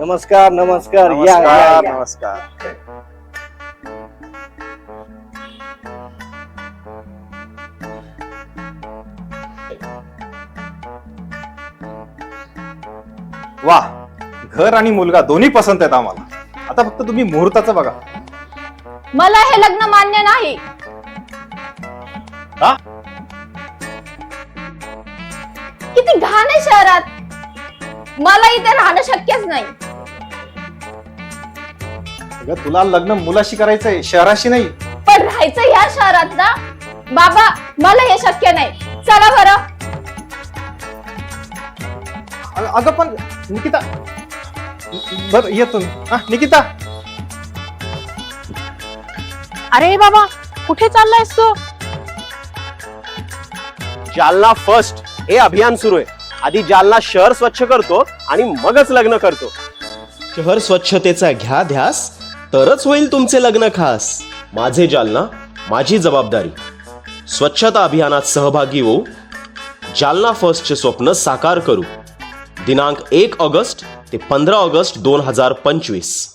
नमस्कार नमस्कार या नमस्कार नमस्कार. वा, घर आणि मुलगा दोन्ही पसंत आहेत आम्हाला. आता फक्त तुम्ही मुहूर्ताचं बघा. मला हे लग्न मान्य नाही. का? किती घाण आहे शहरात. मला इथे राहणं शक्यच नाही. अगं, तुला लग्न मुलाशी करायचंय, शहराशी नाही. पण राहायचं ह्या शहरात ना. बाबा, मला हे शक्य नाही. चला बरं. अगं पण निकिता, बर येतो निकिता. अरे बाबा, कुठे चाललायस तू? जालना फर्स्ट हे अभियान सुरू आहे. आधी जालना शहर स्वच्छ करतो आणि मगच लग्न करतो. शहर स्वच्छतेचा घ्या ध्यास, तरच होईल तुमचे लग्न खास. माझे जालना, माझी जबाबदारी. स्वच्छता अभियानात सहभागी होऊ, जालना फर्स्टचे स्वप्न साकार करू. दिनांक 1 ऑगस्ट ते 15 ऑगस्ट 2025.